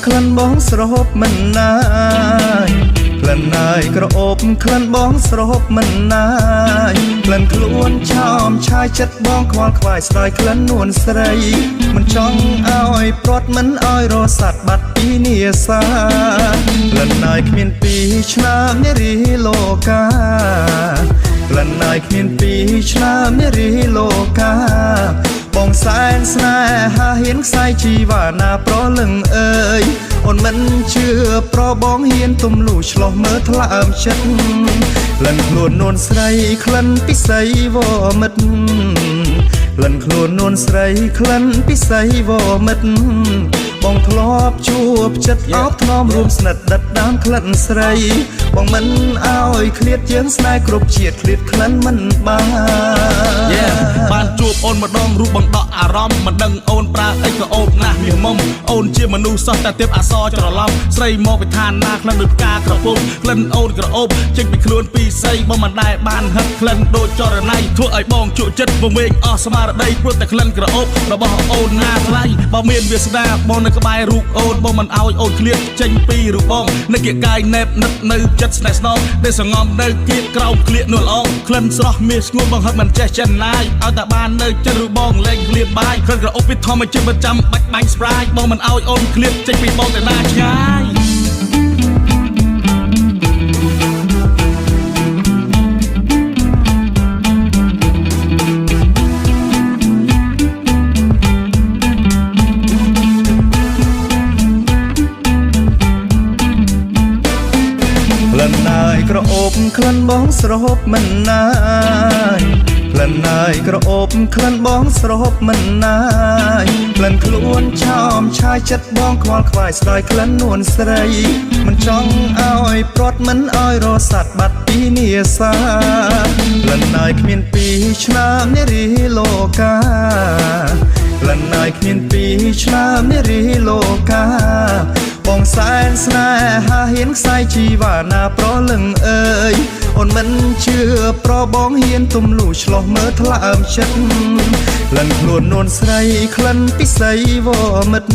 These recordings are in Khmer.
ក្លិនបងស្រហប់មិនណាយក្លិនណាយក្រអូបក្លិនបងស្រហប់មិនណាយក្លិនខ្លួនឆោមឆាយចិត្តបងខ្វល់ខ្វាយស្ដាយក្លិននួនស្រីមិនចង់ឲ្យព្រាត់មិនឲ្យរស័តបាត់ពីនាសាក្លិនណាយគ្មានពីឆ្នាំនារីលោកាក្លិនណាយគ្មានពីឆ្នាំនារីលោកាបងសែនស្នេហាហ៊ានខ្សែជីវ៉ាណាប្រលឹងអើយអូនមិនជឿប្របងហ៊ានទំលូឆ្លោះមើលថ្លើមចិត្តក្លិនខ្លួននួនស្រីក្លិនពិសីវមិត្តក្លិនខ្លួននួនស្រីក្លិនពិសីវមិត្តបងធ្លាប់ជួបចិត្តអោបថ្នមរួមស្និទ្ធដិតដាមក្លិនស្រីបងមិនឲ្យឃ្លាតយើងស្នេហ៍គ្រប់ជាតិឃ្លាតក្លិនមិនបានជួបអូនម្ដងរូបបង្ដក់អារម្មណ៍មិនដឹងអូនប្រើអីក៏អូបណាស់មាសមុំអូនជាមនុស្សសោះតែទៀបអសរច្រឡំស្រីមកពីឋានណាក្លិនដូចផ្កាក្រពុំក្លិនអូនក្រអូបចេញពីខ្លួនពីស័យបងមិនដែលបានហិតក្លិនដូចចរណៃធ្វើឲ្យបងជក់ចិត្តវងវែងអស់ស្មារតីព្រោះតែក្លិនក្រអូបរបស់អូនណាថ្លៃបើមានវាសនាបងនៅក្បែររូបអូនបងមិនឲ្យអូនឃ្លាតចេញពីរូបបងនៅគៀកកាយណែបនិតនៅចិត្តស្នេហ៍ស្នងដែលសងំនៅគៀកក្រោមឃ្លាកនួលអងក្លិនស្រស់មាសស្ងួនបងហិតមិនចេះចិនណាយឲ្យតែបាននៅចិត្តរូបបងលែងឃ្លាតបាយក្លិនក្រអូបពីធម្មជាតិប្រចាំបាច់បាញ់ស្ប្រាយបងមិនឲ្យអូនឃ្លាតចេញពីបងតែណាឆ្ងាយក្លិនណាយក្រអូបក្លិនបងស្រហប់មិនណាយក្លិនណាយក្រអូបក្លិនបងស្រហប់មិនណាយក្លិនខ្លួនឆោមឆាយចិត្តបងខ្វល់ខ្វាយស្ដាយក្លិននួនស្រីមិនចង់ឲ្យព្រាត់មិនឲ្យរស័តបាត់ពីនាសាក្លិនណាយគ្មានពីឆ្នាំនារីលោកាក្លិនណាយគ្មានពីឆ្នាំនារីលោកាបងសែនស្នេហាហ៊ានខ្សែជីវ៉ាណាប្រលឹងអើយអូនមិនជឿប្របងហ៊ានទំលូឆ្លោះមើលថ្លើមចិត្តក្លិនខ្លួននួនស្រីក្លិនពិសីវមិត្ត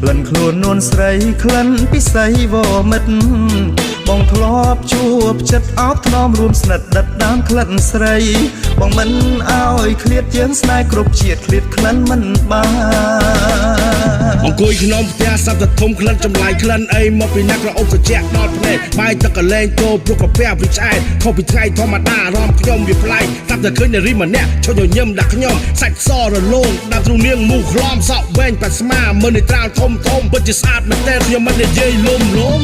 ក្លិនខ្លួននួនស្រីក្លិនពិសីវមិត្តបងធ្លាប់ជួបចិត្តអោបថ្នមរួមស្និទ្ធដិតដាមក្លិនស្រីបងមិនឲ្យឃ្លាតយើងស្នេហ៍គ្រប់ជាតិឃ្លាតក្លិនមិនបានអង្គុយក្នុងផ្ទះសត្វធំក្លិនចម្លាយក្លិនអីមកពីណាក្រអូបត្រជាក់ដល់ភ្នែកបាយទឹកកលែងគោព្រោះកាពះវាឆ្អែតខុសពីថ្ងៃធម្មតាអារម្មណ៍ខ្ញុំវាប្លែកស្ដាប់តែឃើញនារីម្នាក់ឈរញញឹមដាក់ខ្ញុំសាច់សរលោងដាក់ទ្រូងនាងមូខ្លំសក់វែងប៉ាស្មាមើលនេះត្រាល់ធំពិតជាស្អាតមែនតើខ្ញុំមិននិយាយលំ